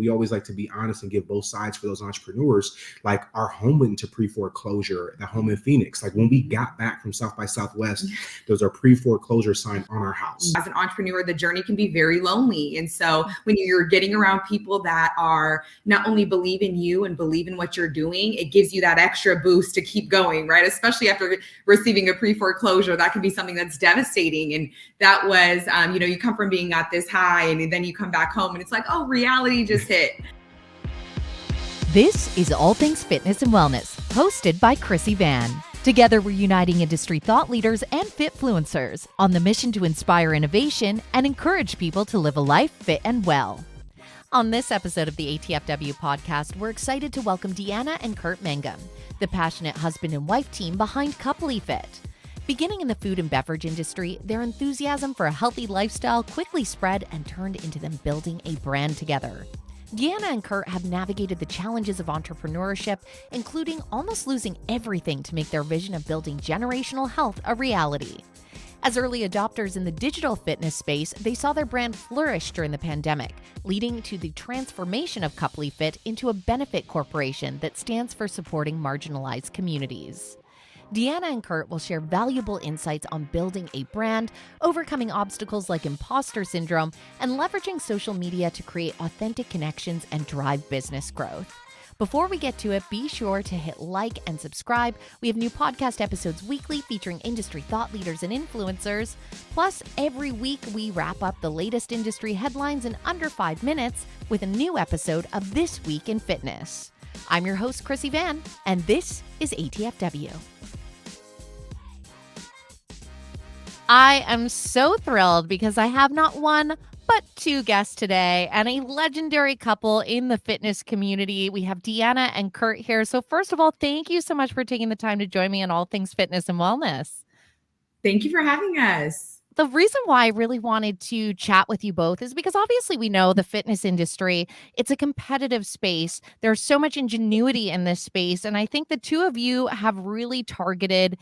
We always like to be honest and give both sides for those entrepreneurs. Like our home went into pre-foreclosure, the home in Phoenix. Like when we got back from South by Southwest, there was a pre-foreclosure sign on our house. As an entrepreneur, the journey can be very lonely. And so when you're getting around people that are not only believe in you and believe in what you're doing, it gives you that extra boost to keep going, right? Especially after receiving a pre-foreclosure, that can be something that's devastating. And that was, you come from being at this high and then you come back home and it's like, oh, reality just hit. This is All Things Fitness and Wellness, hosted by Krissy Vann. Together, we're uniting industry thought leaders and fitfluencers on the mission to inspire innovation and encourage people to live a life fit and well. On this episode of the ATFW Podcast, we're excited to welcome DeAnna and Kurt Mangum, the passionate husband and wife team behind CoupleyFit. Beginning in the food and beverage industry, their enthusiasm for a healthy lifestyle quickly spread and turned into them building a brand together. DeAnna and Kurt have navigated the challenges of entrepreneurship, including almost losing everything to make their vision of building generational health a reality. As early adopters in the digital fitness space, they saw their brand flourish during the pandemic, leading to the transformation of CoupleyFit into a benefit corporation that stands for supporting marginalized communities. DeAnna and Kurt will share valuable insights on building a brand, overcoming obstacles like imposter syndrome, and leveraging social media to create authentic connections and drive business growth. Before we get to it, be sure to hit like and subscribe. We have new podcast episodes weekly featuring industry thought leaders and influencers. Plus, every week we wrap up the latest industry headlines in under 5 minutes with a new episode of This Week in Fitness. I'm your host, Krissy Vann, and this is ATFW. I am so thrilled because I have not one, but two guests today and a legendary couple in the fitness community. We have DeAnna and Kurt here. So first of all, thank you so much for taking the time to join me on All Things Fitness and Wellness. Thank you for having us. The reason why I really wanted to chat with you both is because obviously we know the fitness industry, it's a competitive space. There's so much ingenuity in this space. And I think the two of you have really targeted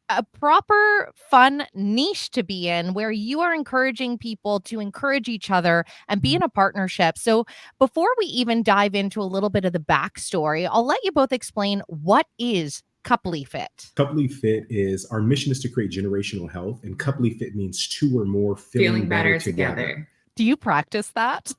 a proper fun niche to be in where you are encouraging people to encourage each other and be in a partnership. So before we even dive into a little bit of the backstory, I'll let you both explain what is CoupleyFit. CoupleyFit is, our mission is to create generational health, and CoupleyFit means two or more feeling better together. Do you practice that?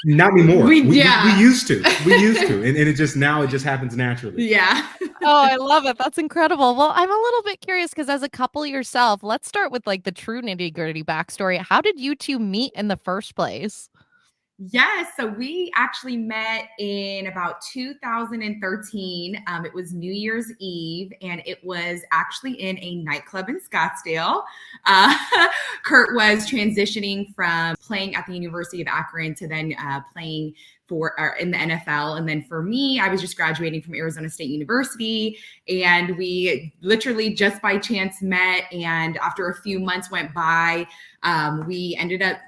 Not anymore. We used to. And it just happens naturally. Yeah. Oh, I love it. That's incredible. Well, I'm a little bit curious because as a couple yourself, let's start with like the true nitty-gritty backstory. How did you two meet in the first place? Yes. So we actually met in about 2013. It was New Year's Eve, and it was actually in a nightclub in Scottsdale. Kurt was transitioning from playing at the University of Akron to then playing in the NFL. And then for me, I was just graduating from Arizona State University, and we literally just by chance met. And after a few months went by, we ended up,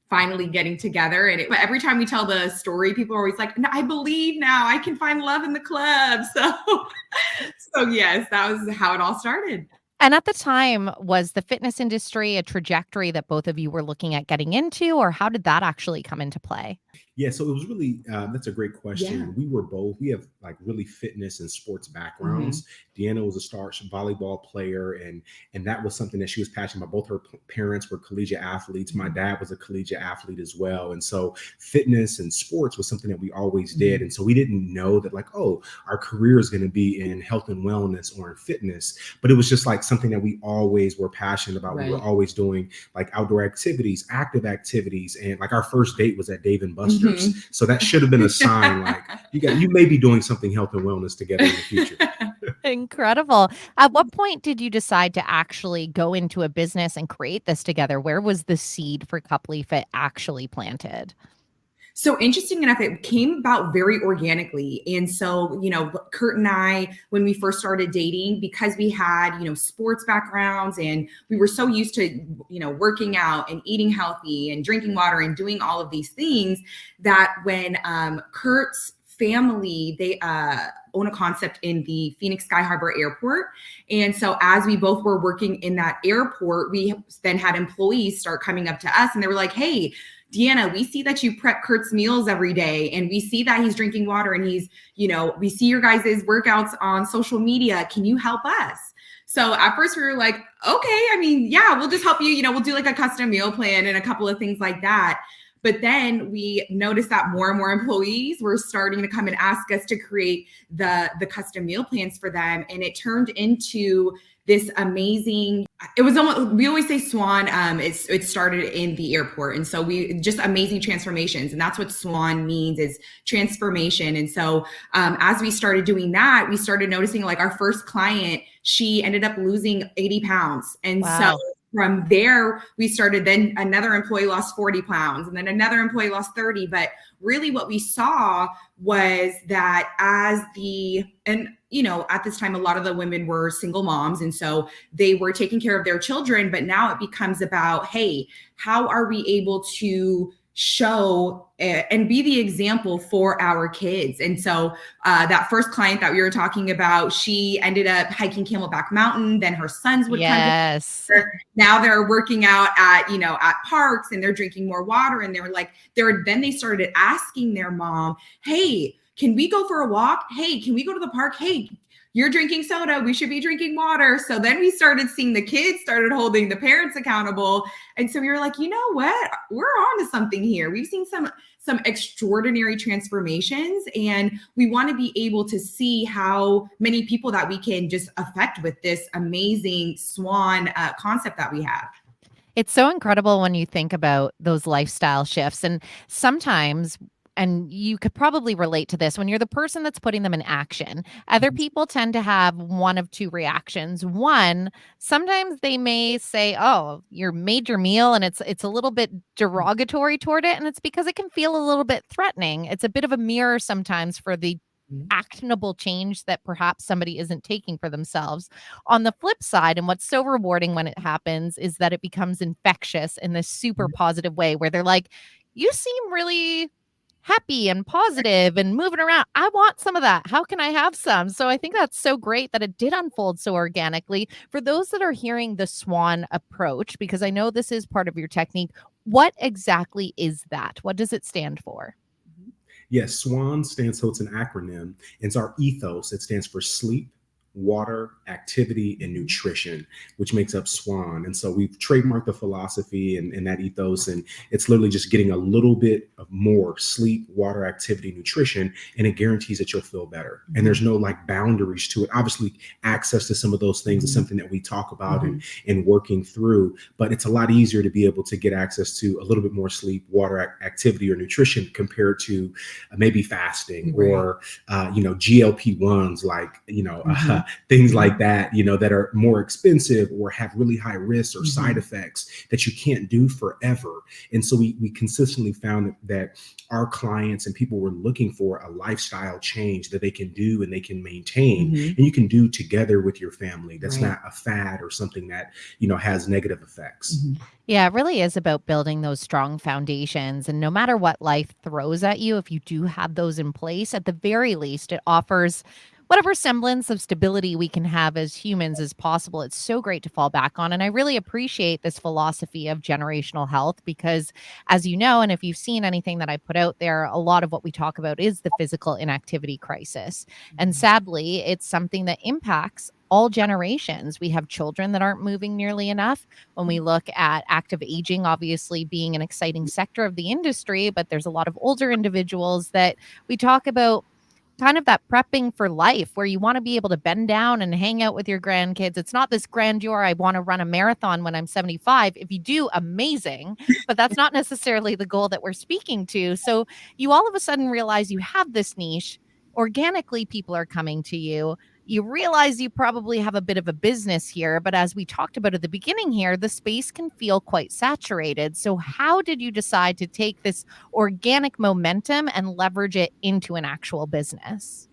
finally getting together. But every time we tell the story, people are always like, no, I believe now I can find love in the club. So yes, that was how it all started. And at the time, was the fitness industry a trajectory that both of you were looking at getting into, or how did that actually come into play? Yeah, so it was really, that's a great question. Yeah. We have like really fitness and sports backgrounds. DeAnna was a star volleyball player, and that was something that she was passionate about. Both her parents were collegiate athletes. My dad was a collegiate athlete as well. And so fitness and sports was something that we always did. And so we didn't know that like, oh, our career is going to be in health and wellness or in fitness, but it was just like something that we always were passionate about. Right. We were always doing like outdoor activities, active activities. And like our first date was at Dave & Buster's. So that should have been a sign like you may be doing something health and wellness together in the future. Incredible. At what point did you decide to actually go into a business and create this together? Where was the seed for CoupleyFit actually planted? So interesting enough, it came about very organically. And so, Kurt and I, when we first started dating, because we had, sports backgrounds and we were so used to, working out and eating healthy and drinking water and doing all of these things that when Kurt's family, they own a concept in the Phoenix Sky Harbor Airport. And so as we both were working in that airport, we then had employees start coming up to us and they were like, hey, DeAnna, we see that you prep Kurt's meals every day, and we see that he's drinking water, and he's, we see your guys' workouts on social media. Can you help us? So at first we were like, okay, I mean, yeah, we'll just help you. We'll do like a custom meal plan and a couple of things like that. But then we noticed that more and more employees were starting to come and ask us to create the custom meal plans for them. And it turned into this amazing, it was almost, we always say SWAN, it started in the airport. And so we just amazing transformations. And that's what SWAN means, is transformation. And so as we started doing that, we started noticing like our first client, she ended up losing 80 pounds. And wow. So from there, we started, then another employee lost 40 pounds and then another employee lost 30. But really what we saw was that at this time, a lot of the women were single moms. And so they were taking care of their children. But now it becomes about, hey, how are we able to show and be the example for our kids? And so that first client that we were talking about, she ended up hiking Camelback Mountain. Then her sons would come. Now they're working out at parks, and they're drinking more water. And then they started asking their mom, hey, can we go for a walk? Hey, can we go to the park? Hey, you're drinking soda, we should be drinking water. So then we started seeing the kids started holding the parents accountable. And so we were like, you know what? We're on to something here. We've seen some extraordinary transformations, and we want to be able to see how many people that we can just affect with this amazing SWAN concept that we have. It's so incredible when you think about those lifestyle shifts. And sometimes, and you could probably relate to this, when you're the person that's putting them in action, other people tend to have one of two reactions. One, sometimes they may say, oh, you made your meal, and it's a little bit derogatory toward it. And it's because it can feel a little bit threatening. It's a bit of a mirror sometimes for the actionable change that perhaps somebody isn't taking for themselves. On the flip side, and what's so rewarding when it happens, is that it becomes infectious in this super positive way where they're like, you seem really happy and positive and moving around. I want some of that. How can I have some? So I think that's so great that it did unfold so organically. For those that are hearing the SWAN approach, because I know this is part of your technique, what exactly is that? What does it stand for? Yes, SWAN stands, so it's an acronym. It's our ethos. It stands for sleep, water, activity, and nutrition, which makes up SWAN. And so we've trademarked the philosophy and that ethos, and it's literally just getting a little bit of more sleep, water, activity, nutrition, and it guarantees that you'll feel better. And there's no boundaries to it. Obviously, access to some of those things is something that we talk about and working through, but it's a lot easier to be able to get access to a little bit more sleep, water, activity, or nutrition compared to maybe fasting or, GLP-1s, things like that, that are more expensive or have really high risks or side effects that you can't do forever. And so we consistently found that our clients and people were looking for a lifestyle change that they can do and they can maintain and you can do together with your family. That's not a fad or something that, has negative effects. Yeah, it really is about building those strong foundations. And no matter what life throws at you, if you do have those in place, at the very least, it offers whatever semblance of stability we can have as humans as possible. It's so great to fall back on. And I really appreciate this philosophy of generational health because, as you know, and if you've seen anything that I put out there, a lot of what we talk about is the physical inactivity crisis. And sadly, it's something that impacts all generations. We have children that aren't moving nearly enough. When we look at active aging, obviously being an exciting sector of the industry, but there's a lot of older individuals that we talk about kind of that prepping for life where you want to be able to bend down and hang out with your grandkids. It's not this grandeur, I want to run a marathon when I'm 75. If you do, amazing, but that's not necessarily the goal that we're speaking to. So you all of a sudden realize you have this niche. Organically, people are coming to you. You realize you probably have a bit of a business here, but as we talked about at the beginning here, the space can feel quite saturated. So how did you decide to take this organic momentum and leverage it into an actual business?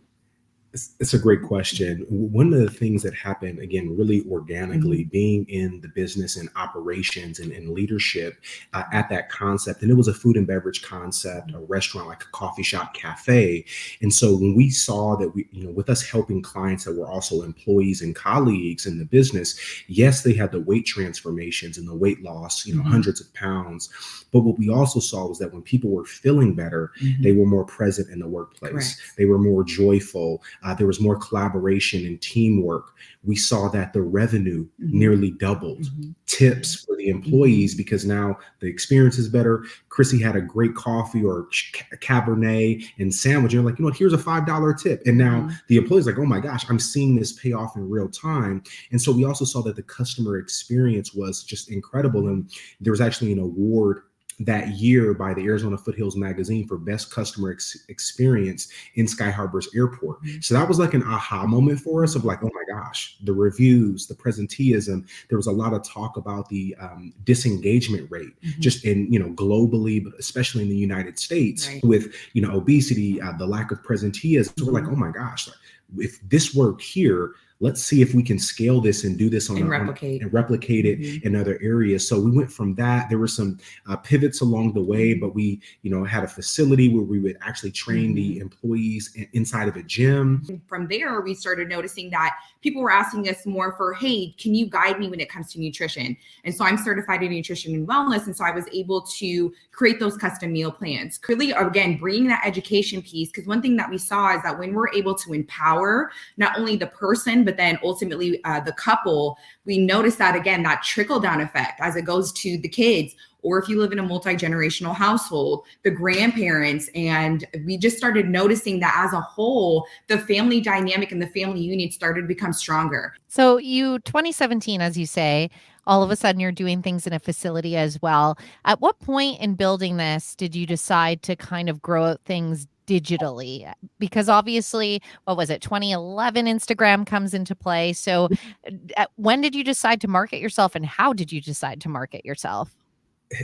It's a great question. One of the things that happened, again, really organically, being in the business and operations and leadership at that concept, and it was a food and beverage concept, a restaurant, like a coffee shop, cafe. And so when we saw that with us helping clients that were also employees and colleagues in the business, yes, they had the weight transformations and the weight loss, hundreds of pounds. But what we also saw was that when people were feeling better, they were more present in the workplace. Correct. They were more joyful. There was more collaboration and teamwork. We saw that the revenue nearly doubled. Tips for the employees, because now the experience is better. Krissy had a great coffee or a Cabernet and sandwich. You're like, here's a $5 tip. And now the employee's like, oh my gosh, I'm seeing this pay off in real time. And so we also saw that the customer experience was just incredible. And there was actually an award that year by the Arizona Foothills magazine for best customer experience in Sky Harbor's airport. So that was like an aha moment for us of like, oh my gosh, the reviews, the presenteeism. There was a lot of talk about the disengagement rate, just in, globally, but especially in the United States with, obesity, the lack of presenteeism. So we're like, oh my gosh, if this worked here, let's see if we can scale this and do this and replicate it in other areas. So we went from that. There were some pivots along the way, but we, had a facility where we would actually train the employees inside of a gym. From there, we started noticing that people were asking us more for, hey, can you guide me when it comes to nutrition? And so I'm certified in nutrition and wellness. And so I was able to create those custom meal plans. Really, again, bringing that education piece, because one thing that we saw is that when we're able to empower not only the person, but then ultimately the couple, we notice that, again, that trickle down effect as it goes to the kids, or if you live in a multi-generational household, the grandparents. And we just started noticing that as a whole, the family dynamic and the family unit started to become stronger. So 2017, as you say, all of a sudden you're doing things in a facility as well. At what point in building this did you decide to kind of grow things digitally? Because obviously, 2011 Instagram comes into play. So when did you decide to market yourself, and how did you decide to market yourself?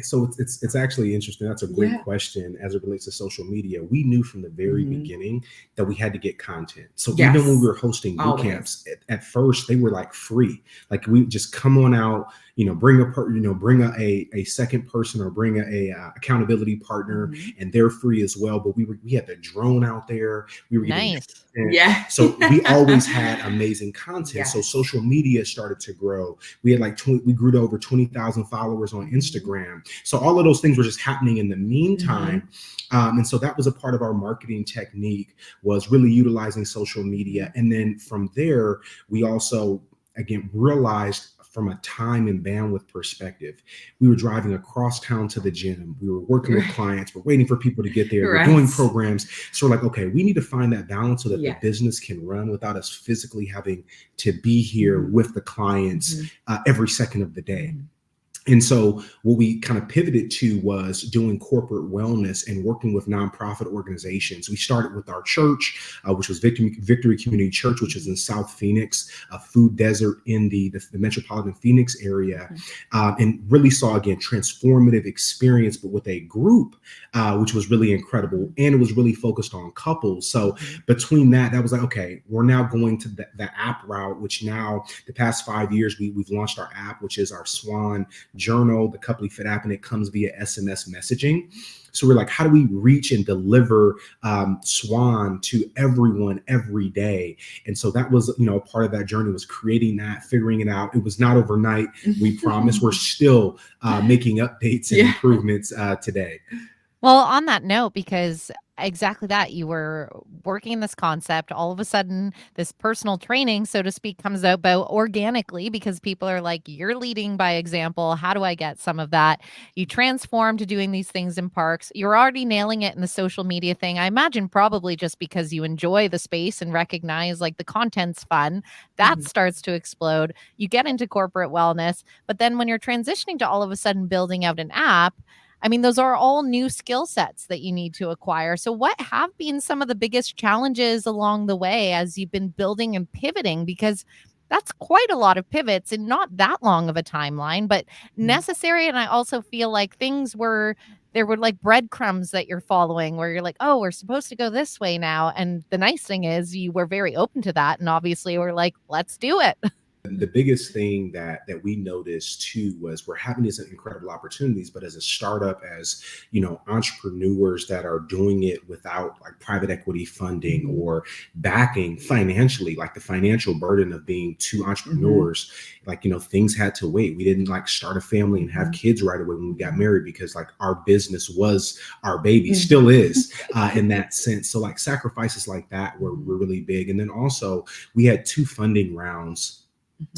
So it's actually interesting. That's a great question as it relates to social media. We knew from the very beginning that we had to get content. So even when we were hosting boot camps, at first they were like free. Like we just come on out, bring a second person or bring a accountability partner, and they're free as well. But we had the drone out there. We were getting So we always had amazing content. So social media started to grow. We had we grew to over 20,000 followers on Instagram. So all of those things were just happening in the meantime. And so that was a part of our marketing technique, was really utilizing social media. And then from there, we also, again, realized from a time and bandwidth perspective, we were driving across town to the gym. We were working with clients. We're waiting for people to get there. We're doing programs. So we're like, okay, we need to find that balance so that the business can run without us physically having to be here with the clients every second of the day. And so what we kind of pivoted to was doing corporate wellness and working with nonprofit organizations. We started with our church, which was Victory Community Church, which is in South Phoenix, a food desert in the metropolitan Phoenix area, and really saw, again, transformative experience, but with a group, which was really incredible. And it was really focused on couples. So between that was like, okay, we're now going to the app route, which now the past 5 years, we've launched our app, which is our SWAN journal, the CoupleyFit app, and it comes via SMS messaging. So we're like, how do we reach and deliver SWAN to everyone every day? And so that was, part of that journey was creating that, figuring it out. It was not overnight. We promise. We're still making updates and improvements today. Well, on that note, because exactly that, you were working in this concept, all of a sudden this personal training, so to speak, comes about organically because people are like, you're leading by example. How do I get some of that? You transform to doing these things in parks. You're already nailing it in the social media thing. I imagine probably just because you enjoy the space and recognize like the content's fun, that starts to explode. You get into corporate wellness, but then when you're transitioning to all of a sudden building out an app, I mean, those are all new skill sets that you need to acquire. So what have been some of the biggest challenges along the way as you've been building and pivoting? Because that's quite a lot of pivots in not that long of a timeline, but necessary. And I also feel like things were there were like breadcrumbs that you're following where you're like, oh, we're supposed to go this way now. And the nice thing is you were very open to that. And obviously we're like, let's do it. The biggest thing that we noticed too was we're having these incredible opportunities, but as a startup, as entrepreneurs that are doing it without like private equity funding or backing financially, like the financial burden of being two entrepreneurs, like things had to wait. We didn't like start a family and have kids right away when we got married because like our business was our baby, still is in that sense. So like sacrifices like that were really big. And then also we had 2 funding rounds.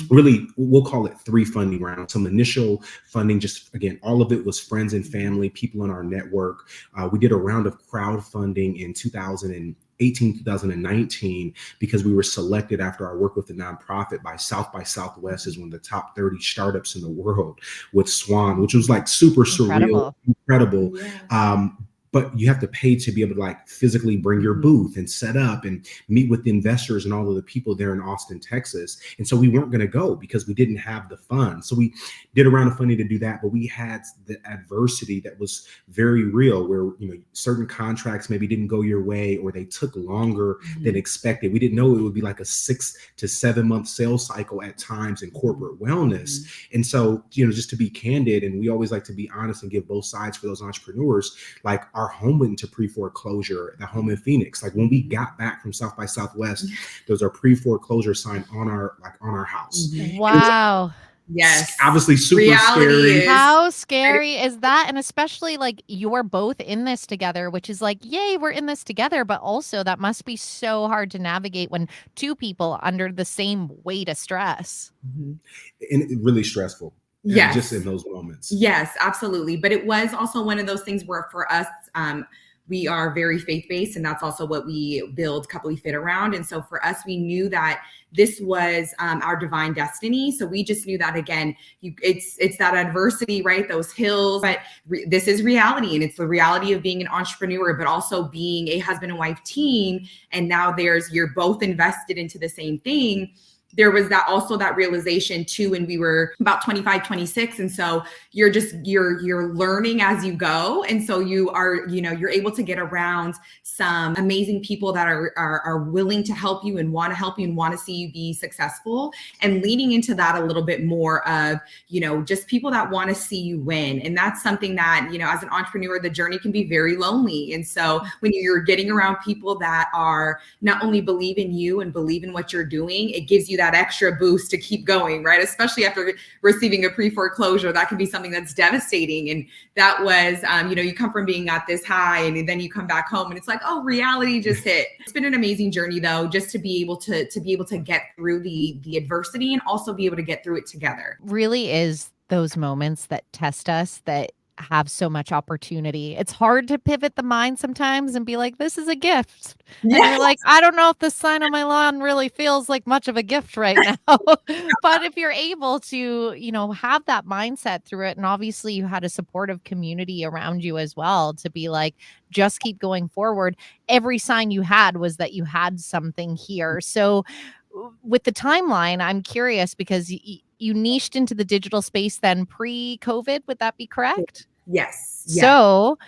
Really, we'll call it 3 funding rounds. Some initial funding, just again, all of it was friends and family, people in our network. We did a round of crowdfunding in 2018, 2019, because we were selected after our work with the nonprofit by South by Southwest as one of the top 30 startups in the world with SWAN, which was like super surreal, incredible. Yeah. But you have to pay to be able to like physically bring your booth and set up and meet with the investors and all of the people there in Austin, Texas. And so we weren't going to go because we didn't have the funds. So we did a round of funding to do that, but we had the adversity that was very real where, certain contracts maybe didn't go your way or they took longer than expected. We didn't know it would be like a 6 to 7 month sales cycle at times in corporate wellness. And so, just to be candid, and we always like to be honest and give both sides for those entrepreneurs, like our home went into pre-foreclosure, the home in Phoenix. Like when we got back from South by Southwest, there was a pre-foreclosure sign on our house. Wow. Yes. Obviously super scary. How scary is that? And especially like you're both in this together, which is like, yay, we're in this together. But also that must be so hard to navigate when 2 people under the same weight of stress. And it really stressful. Yes. Just in those moments. Yes, absolutely. But it was also one of those things where for us, we are very faith-based, and that's also what we build CoupleyFit around. And so for us, we knew that this was our divine destiny. So we just knew that, again, it's that adversity, right? Those hills, but this is reality. And it's the reality of being an entrepreneur, but also being a husband and wife team. And now you're both invested into the same thing. There was that realization too, when we were about 25, 26. And so you're learning as you go. And so you're able to get around some amazing people that are willing to help you and want to help you and want to see you be successful, and leaning into that a little bit more of, just people that want to see you win. And that's something that, as an entrepreneur, the journey can be very lonely. And so when you're getting around people that are not only believe in you and believe in what you're doing, it gives you that extra boost to keep going, right? Especially after receiving a pre-foreclosure, that can be something that's devastating. And that was, you come from being at this high and then you come back home and it's like, oh, reality just hit. It's been an amazing journey though, just to be able to get through the adversity and also be able to get through it together. Really is those moments that test us, that have so much opportunity. It's hard to pivot the mind sometimes and be like, this is a gift. And you're like, I don't know if the sign on my lawn really feels like much of a gift right now. But if you're able to, have that mindset through it, and obviously you had a supportive community around you as well to be like, just keep going forward. Every sign you had was that you had something here. So with the timeline, I'm curious because you niched into the digital space then pre-COVID. Would that be correct? Yes. So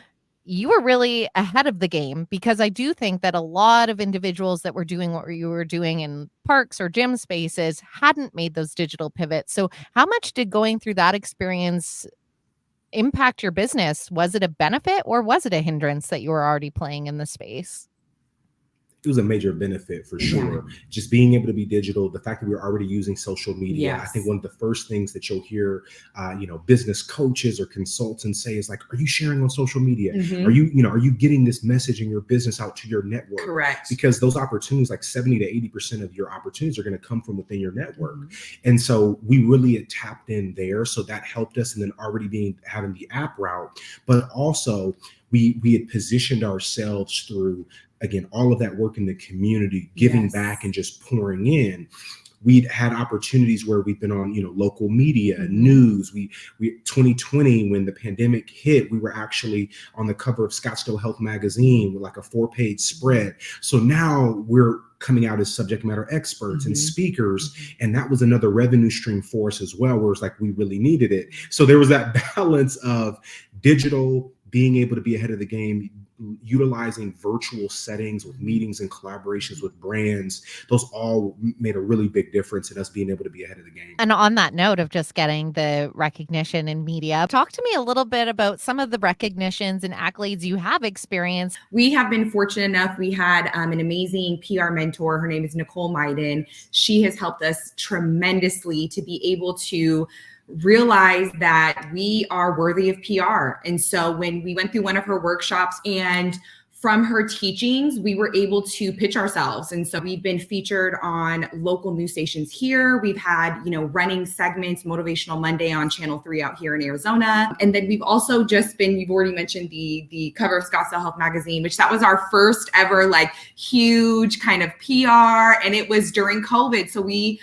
you were really ahead of the game, because I do think that a lot of individuals that were doing what you were doing in parks or gym spaces hadn't made those digital pivots. So how much did going through that experience impact your business? Was it a benefit or was it a hindrance that you were already playing in the space? It was a major benefit for sure. Yeah. Just being able to be digital, the fact that we were already using social media. Yes. I think one of the first things that you'll hear, business coaches or consultants say is like, are you sharing on social media? Mm-hmm. Are you getting this message in your business out to your network? Correct. Because those opportunities, like 70 to 80% of your opportunities are going to come from within your network. Mm-hmm. And so we really had tapped in there. So that helped us. And then already having the app route, but also we had positioned ourselves through, again, all of that work in the community, giving back and just pouring in. We'd had opportunities where we've been on, local media, news. We 2020, when the pandemic hit, we were actually on the cover of Scottsdale Health Magazine with like a 4-page spread. So now we're coming out as subject matter experts and speakers. And that was another revenue stream for us as well, where it's like we really needed it. So there was that balance of digital, being able to be ahead of the game, utilizing virtual settings with meetings and collaborations with brands, those all made a really big difference in us being able to be ahead of the game. And on that note of just getting the recognition in media, talk to me a little bit about some of the recognitions and accolades you have experienced. We have been fortunate enough. We had an amazing PR mentor. Her name is Nicole Maiden. She has helped us tremendously to be able to realize that we are worthy of PR. And so when we went through one of her workshops, and from her teachings, we were able to pitch ourselves. And so we've been featured on local news stations here. We've had, running segments, Motivational Monday on Channel 3 out here in Arizona. And then we've also just been, you've already mentioned the cover of Scottsdale Health Magazine, which that was our first ever huge kind of PR. And it was during COVID. So we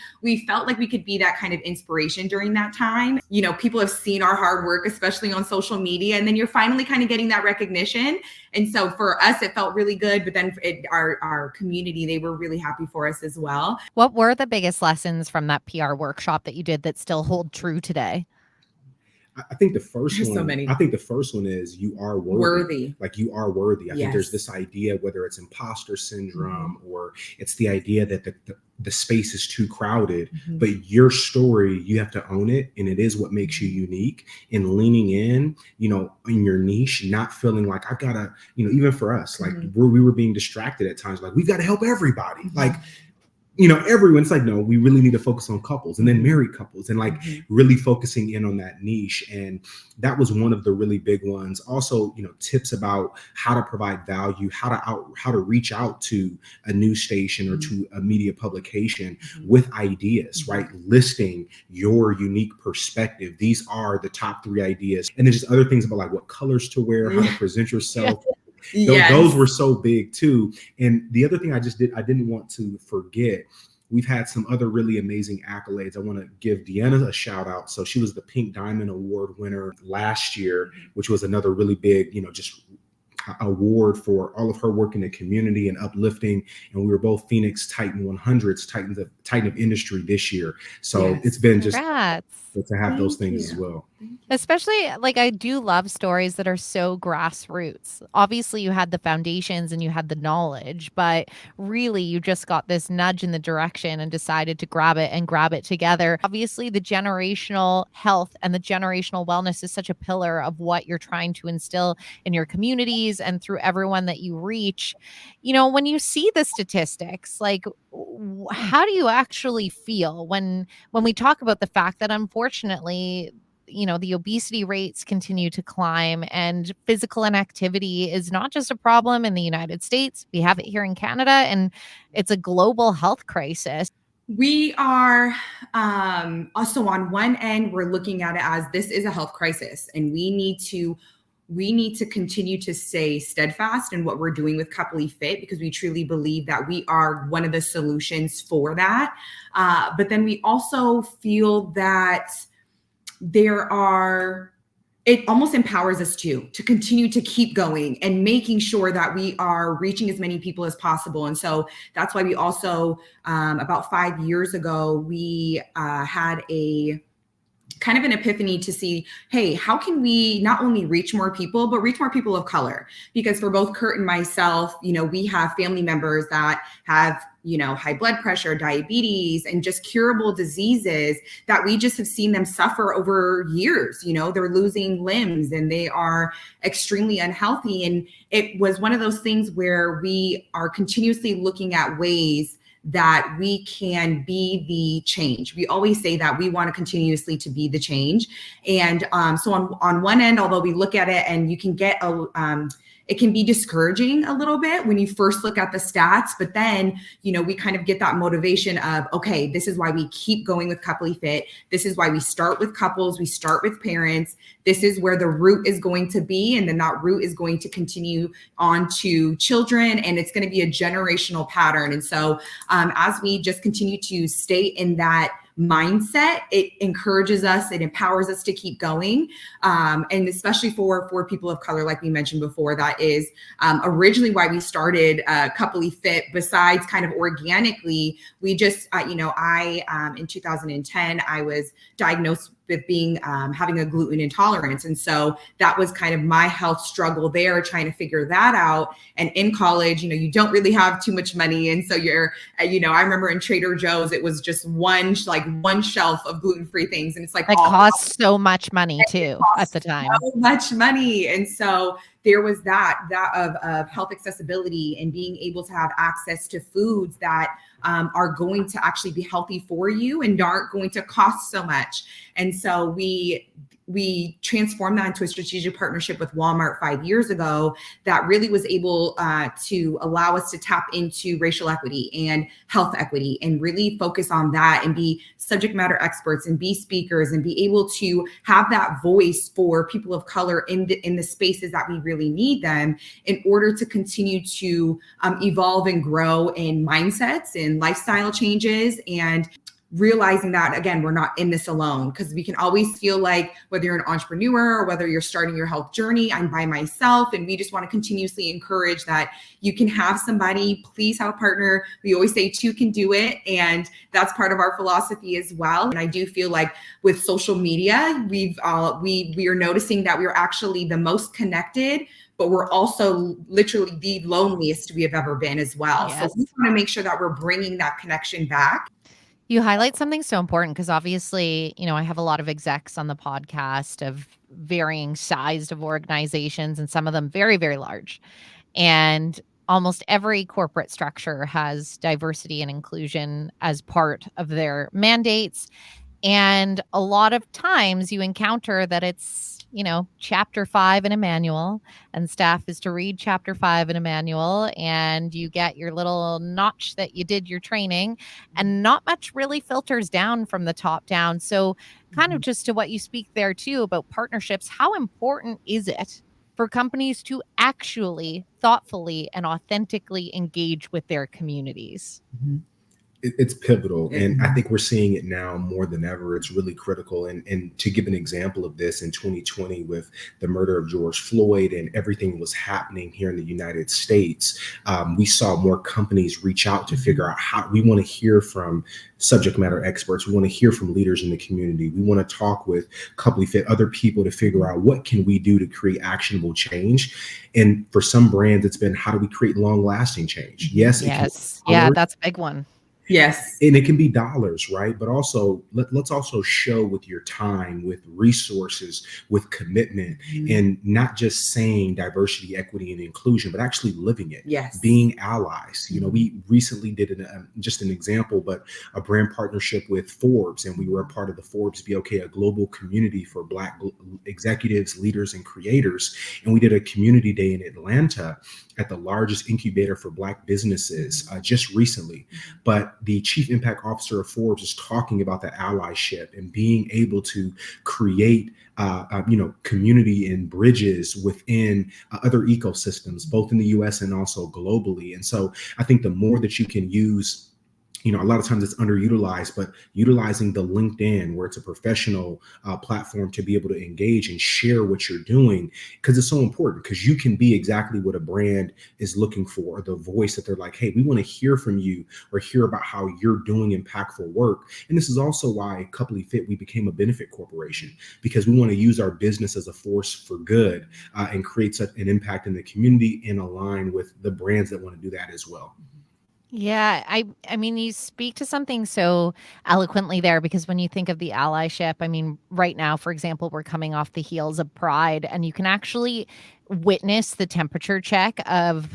felt like we could be that kind of inspiration during that time. People have seen our hard work, especially on social media, and then you're finally kind of getting that recognition. And so for us, it felt really good. But then our community, they were really happy for us as well. What were the biggest lessons from that PR workshop that you did that still hold true today? I think the first There's one. so many. I think the first one is you are worthy. You are worthy. I think there's this idea, whether it's imposter syndrome or it's the idea that the space is too crowded, but your story, you have to own it, and it is what makes you unique. And leaning in, in your niche, not feeling like I've got to, even for us, we were being distracted at times, we've got to help everybody, everyone's no, we really need to focus on couples and then married couples and really focusing in on that niche. And that was one of the really big ones. Also, tips about how to provide value, how to reach out to a news station or to a media publication with ideas, right? Listing your unique perspective. These are the top 3 ideas. And then just other things about what colors to wear, how to present yourself. Those were so big too. And the other thing I didn't want to forget, we've had some other really amazing accolades. I want to give DeAnna a shout out. So she was the Pink Diamond Award winner last year, which was another really big, just award for all of her work in the community and uplifting. And we were both Phoenix Titan 100s, Titan of Industry this year. So it's been just good to have those things as well. Especially I do love stories that are so grassroots. Obviously you had the foundations and you had the knowledge, but really you just got this nudge in the direction and decided to grab it together. Obviously the generational health and the generational wellness is such a pillar of what you're trying to instill in your communities and through everyone that you reach. When you see the statistics, how do you actually feel when we talk about the fact that unfortunately the obesity rates continue to climb and physical inactivity is not just a problem in the United States. We have it here in Canada, and it's a global health crisis. We are also on one end, we're looking at it as this is a health crisis, and we need to continue to stay steadfast in what we're doing with CoupleyFit, because we truly believe that we are one of the solutions for that. But then we also feel that it almost empowers us to continue to keep going and making sure that we are reaching as many people as possible. And so that's why we also, about 5 years ago, we had a kind of an epiphany to see, hey, how can we not only reach more people, but reach more people of color? Because for both Kurt and myself, we have family members that have, high blood pressure, diabetes, and just curable diseases that we just have seen them suffer over years. They're losing limbs and they are extremely unhealthy. And it was one of those things where we are continuously looking at ways that we can be the change. We always say that we want to continuously to be the change. And so on one end, although we look at it and you can get it can be discouraging a little bit when you first look at the stats, but then, we kind of get that motivation of, okay, this is why we keep going with CoupleyFit. This is why we start with couples. We start with parents. This is where the root is going to be. And then that root is going to continue on to children, and it's going to be a generational pattern. And so as we just continue to stay in that mindset, it encourages us, it empowers us to keep going. And especially for people of color, like we mentioned before, that is originally why we started CoupleyFit. Besides kind of organically, we just, I in 2010, I was diagnosed being having a gluten intolerance. And so that was kind of my health struggle there, trying to figure that out. And in college, you don't really have too much money. And so you're, I remember in Trader Joe's, it was just one shelf of gluten-free things. And it's like, it costs so much money too at the time. So much money. And so there was that of health accessibility and being able to have access to foods that are going to actually be healthy for you and aren't going to cost so much. And so we transformed that into a strategic partnership with Walmart 5 years ago that really was able to allow us to tap into racial equity and health equity and really focus on that and be subject matter experts and be speakers and be able to have that voice for people of color in the spaces that we really need them in order to continue to evolve and grow in mindsets and lifestyle changes, and realizing that, again, we're not in this alone, because we can always feel like whether you're an entrepreneur or whether you're starting your health journey, I'm by myself. And we just want to continuously encourage that you can have somebody, please have a partner. We always say 2 can do it. And that's part of our philosophy as well. And I do feel like with social media, we are noticing that we're actually the most connected, but we're also literally the loneliest we have ever been as well. Yes. So we want to make sure that we're bringing that connection back. You highlight something so important because obviously, I have a lot of execs on the podcast of varying size of organizations, and some of them very, very large. And almost every corporate structure has diversity and inclusion as part of their mandates. And a lot of times you encounter that it's, chapter 5 in a manual, and staff is to read chapter 5 in a manual, and you get your little notch that you did your training, and not much really filters down from the top down. So kind of just to what you speak there too about partnerships, how important is it for companies to actually thoughtfully and authentically engage with their communities? Mm-hmm. It's pivotal. And I think we're seeing it now more than ever. It's really critical. And to give an example of this, in 2020, with the murder of George Floyd and everything that was happening here in the United States, we saw more companies reach out to figure out how we want to hear from subject matter experts. We want to hear from leaders in the community. We want to talk with CoupleyFit, other people, to figure out what can we do to create actionable change. And for some brands, it's been, how do we create long lasting change? Yes. Yeah, that's a big one. Yes. And it can be dollars, right? But also let's also show with your time, with resources, with commitment, and not just saying diversity, equity, and inclusion, but actually living it. Yes. Being allies. We recently did just an example, but a brand partnership with Forbes, and we were a part of the Forbes BOK, a global community for Black executives, leaders, and creators. And we did a community day in Atlanta at the largest incubator for Black businesses just recently. But the chief impact officer of Forbes is talking about the allyship and being able to create community and bridges within other ecosystems, both in the US and also globally. And so I think the more that you can use, a lot of times it's underutilized, but utilizing the LinkedIn, where it's a professional platform to be able to engage and share what you're doing, because it's so important, because you can be exactly what a brand is looking for, or the voice that they're like, hey, we want to hear from you or hear about how you're doing impactful work. And this is also why CoupleyFit, we became a benefit corporation, because we want to use our business as a force for good and create such an impact in the community and align with the brands that want to do that as well. Yeah, I mean, you speak to something so eloquently there, because when you think of the allyship, I mean, right now, for example, we're coming off the heels of Pride, and you can actually witness the temperature check of,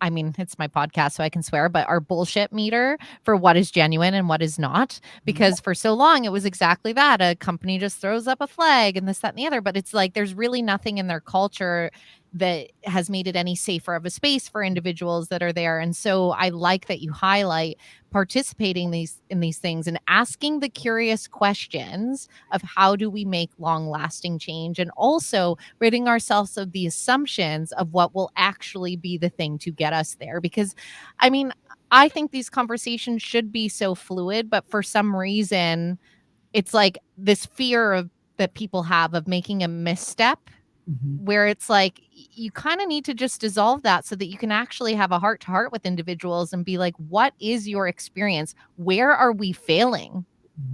I mean, it's my podcast, so I can swear, but our bullshit meter for what is genuine and what is not. Because for so long, it was exactly that. A company just throws up a flag and this, that, and the other. But it's like there's really nothing in their culture that has made it any safer of a space for individuals that are there. And so I like that you highlight participating in these things and asking the curious questions of how do we make long lasting change, and also ridding ourselves of the assumptions of what will actually be the thing to get us there. Because I mean, I think these conversations should be so fluid, but for some reason it's like this fear that people have of making a misstep, where it's like you kind of need to just dissolve that so that you can actually have a heart-to-heart with individuals and be like, what is your experience? Where are we failing?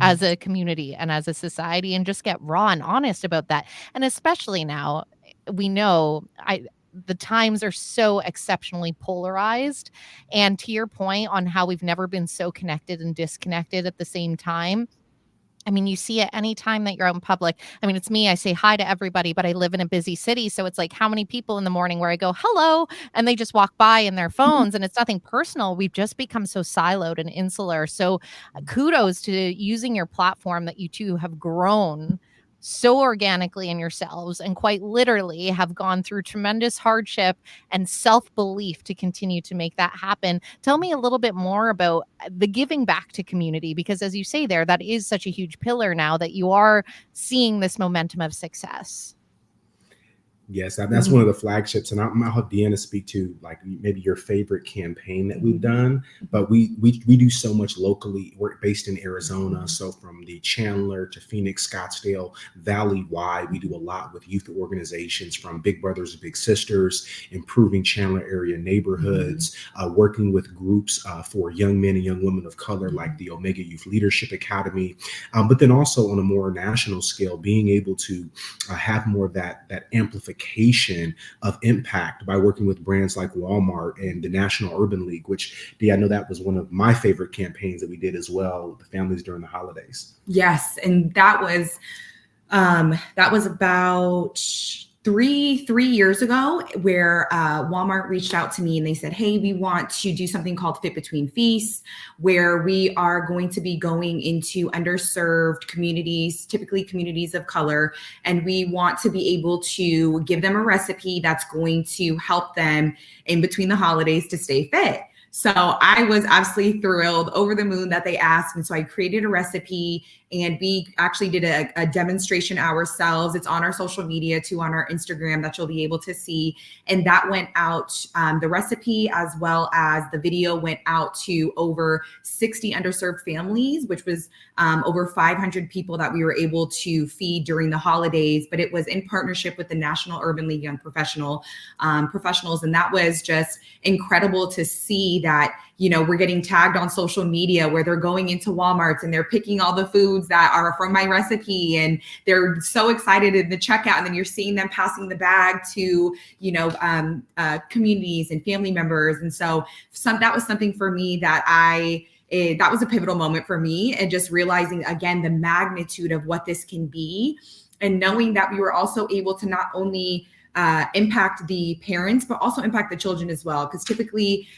as a community and as a society, and just get raw and honest about that. And especially now, we know the times are so exceptionally polarized. And to your point on how we've never been so connected and disconnected at the same time, I mean, you see it anytime that you're out in public. I mean, it's me. I say hi to everybody, but I live in a busy city. So it's like, how many people in the morning where I go, hello, and they just walk by in their phones, and it's nothing personal. We've just become so siloed and insular. So kudos to using your platform that you two have grown so organically in yourselves, and quite literally have gone through tremendous hardship and self-belief to continue to make that happen. Tell me a little bit more about the giving back to community, because as you say there, that is such a huge pillar now that you are seeing this momentum of success. Yes, that's one of the flagships, and I'll have DeAnna speak to like maybe your favorite campaign that we've done. But we do so much locally. We're based in Arizona, so from the Chandler to Phoenix, Scottsdale, Valley-wide, we do a lot with youth organizations from Big Brothers and Big Sisters, improving Chandler area neighborhoods, working with groups for young men and young women of color, like the Omega Youth Leadership Academy. But then also on a more national scale, being able to have more of that amplification of impact by working with brands like Walmart and the National Urban League, which I know that was one of my favorite campaigns that we did as well with the families during the holidays. Yes, and that was about three years ago, where Walmart reached out to me and they said, hey, we want to do something called Fit Between Feasts, where we are going to be going into underserved communities, typically communities of color, and we want to be able to give them a recipe that's going to help them in between the holidays to stay fit. So I was absolutely thrilled, over the moon that they asked. And so I created a recipe, and we actually did a demonstration ourselves. It's on our social media too, on our Instagram, that you'll be able to see. And that went out, the recipe as well as the video went out to over 60 underserved families, which was over 500 people that we were able to feed during the holidays. But it was in partnership with the National Urban League Young Professionals. And that was just incredible to see that, you know, we're getting tagged on social media where they're going into Walmarts and they're picking all the foods that are from my recipe, and they're so excited in the checkout. And then you're seeing them passing the bag to, you know, communities and family members. And so that was something for me that that was a pivotal moment for me, and just realizing again the magnitude of what this can be, and knowing that we were also able to not only impact the parents, but also impact the children as well. Because typically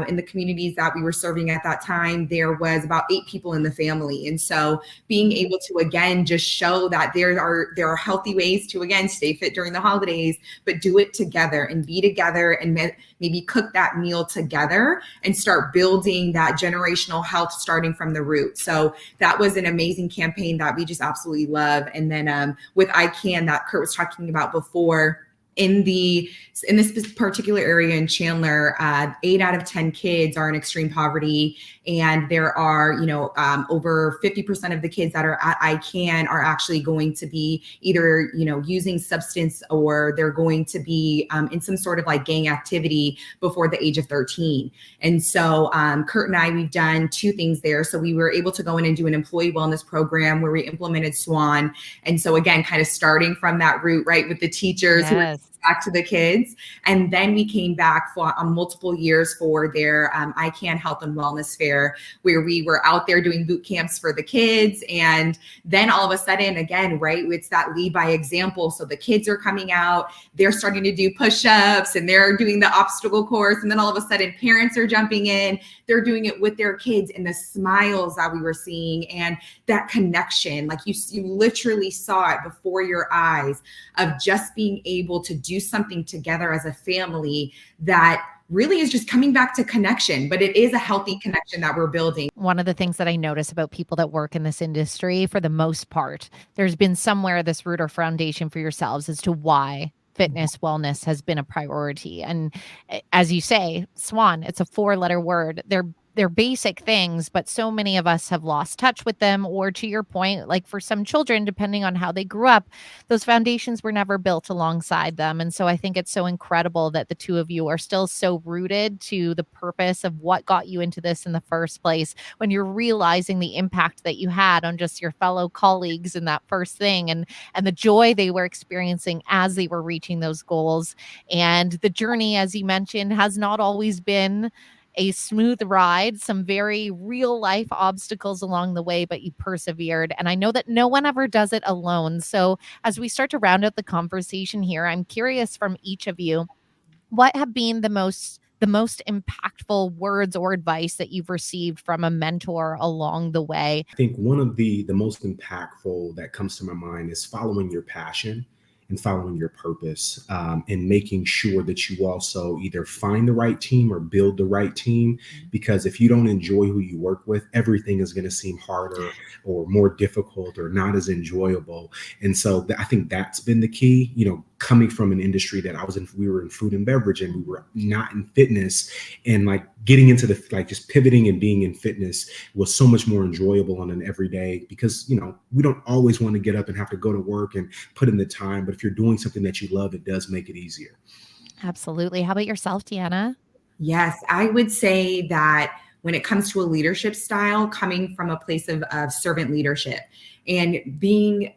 in the communities that we were serving at that time, there was about 8 people in the family. And so being able to, again, just show that there are healthy ways to, again, stay fit during the holidays, but do it together and be together, and maybe cook that meal together and start building that generational health starting from the root. So that was an amazing campaign that we just absolutely love. And then with ICANN that Kurt was talking about before, in this particular area in Chandler, 8 out of 10 kids are in extreme poverty, and there are, you know, over 50% of the kids that are at ICANN are actually going to be either, you know, using substance, or they're going to be in some sort of like gang activity before the age of 13. And so Kurt and I, we've done 2 things there. So we were able to go in and do an employee wellness program where we implemented SWAN. And so again, kind of starting from that root, right, with the teachers who are back to the kids. And then we came back for multiple years for their ICANN Health and Wellness Fair, where we were out there doing boot camps for the kids. And then all of a sudden, again, right, it's that lead by example. So the kids are coming out, they're starting to do push-ups, and they're doing the obstacle course. And then all of a sudden, parents are jumping in, they're doing it with their kids, and the smiles that we were seeing and that connection, like you literally saw it before your eyes, of just being able to do something together as a family that really is just coming back to connection, but it is a healthy connection that we're building. One of the things that I notice about people that work in this industry, for the most part, there's been somewhere this root or foundation for yourselves as to why fitness, wellness has been a priority. And as you say, SWAN, it's a 4-letter word. They're they're basic things, but so many of us have lost touch with them. Or to your point, like for some children, depending on how they grew up, those foundations were never built alongside them. And so I think it's so incredible that the two of you are still so rooted to the purpose of what got you into this in the first place, when you're realizing the impact that you had on just your fellow colleagues in that first thing, and the joy they were experiencing as they were reaching those goals. And the journey, as you mentioned, has not always been a smooth ride, some very real life obstacles along the way, but you persevered. And I know that no one ever does it alone. So as we start to round out the conversation here, I'm curious from each of you, what have been the most impactful words or advice that you've received from a mentor along the way? I think one of the most impactful that comes to my mind is following your passion and following your purpose, and making sure that you also either find the right team or build the right team. Because if you don't enjoy who you work with, everything is going to seem harder or more difficult or not as enjoyable. And so I think that's been the key, coming from an industry that we were in food and beverage, and we were not in fitness, and like getting into just pivoting and being in fitness was so much more enjoyable on an everyday, because, we don't always want to get up and have to go to work and put in the time. But if you're doing something that you love, it does make it easier. Absolutely. How about yourself, DeAnna? Yes, I would say that when it comes to a leadership style, coming from a place of servant leadership and being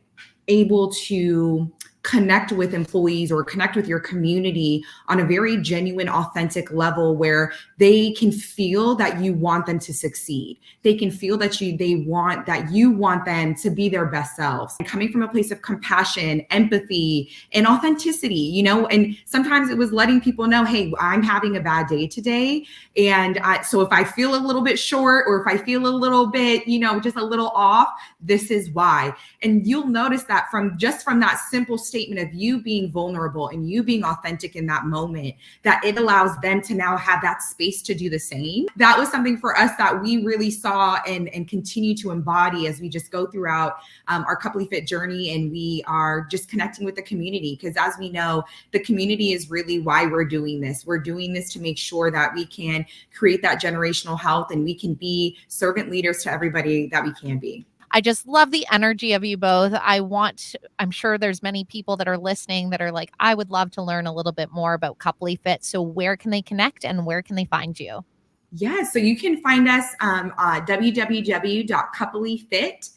able to connect with employees or connect with your community on a very genuine, authentic level, where they can feel that you want them to succeed. They can feel that you want them to be their best selves. And coming from a place of compassion, empathy, and authenticity, and sometimes it was letting people know, hey, I'm having a bad day today. And so if I feel a little bit short, or if I feel a little bit, just a little off, this is why. And you'll notice that from that simple statement of you being vulnerable and you being authentic in that moment, that it allows them to now have that space to do the same. That was something for us that we really saw and continue to embody as we just go throughout our CoupleyFit journey, and we are just connecting with the community. Because as we know, the community is really why we're doing this. We're doing this to make sure that we can create that generational health, and we can be servant leaders to everybody that we can be. I just love the energy of you both. I'm sure there's many people that are listening that are like, I would love to learn a little bit more about CoupleyFit. So where can they connect and where can they find you? Yeah, so you can find us on www.CoupleyFit,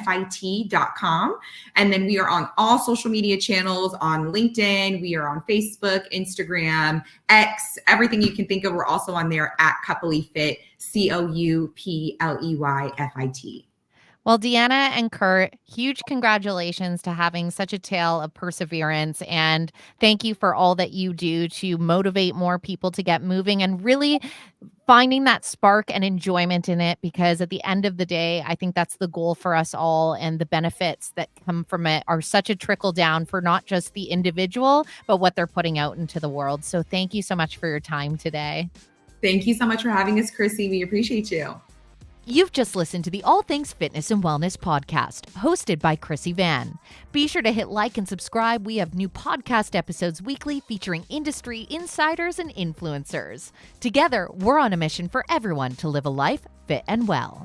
CoupleyFit.com. And then we are on all social media channels, on LinkedIn. We are on Facebook, Instagram, X, everything you can think of. We're also on there at CoupleyFit, CoupleyFit. Well, DeAnna and Kurt, huge congratulations to having such a tale of perseverance. And thank you for all that you do to motivate more people to get moving and really finding that spark and enjoyment in it. Because at the end of the day, I think that's the goal for us all. And the benefits that come from it are such a trickle down for not just the individual, but what they're putting out into the world. So thank you so much for your time today. Thank you so much for having us, Krissy. We appreciate you. You've just listened to the All Things Fitness and Wellness podcast, hosted by Krissy Vann. Be sure to hit like and subscribe. We have new podcast episodes weekly featuring industry insiders and influencers. Together, we're on a mission for everyone to live a life fit and well.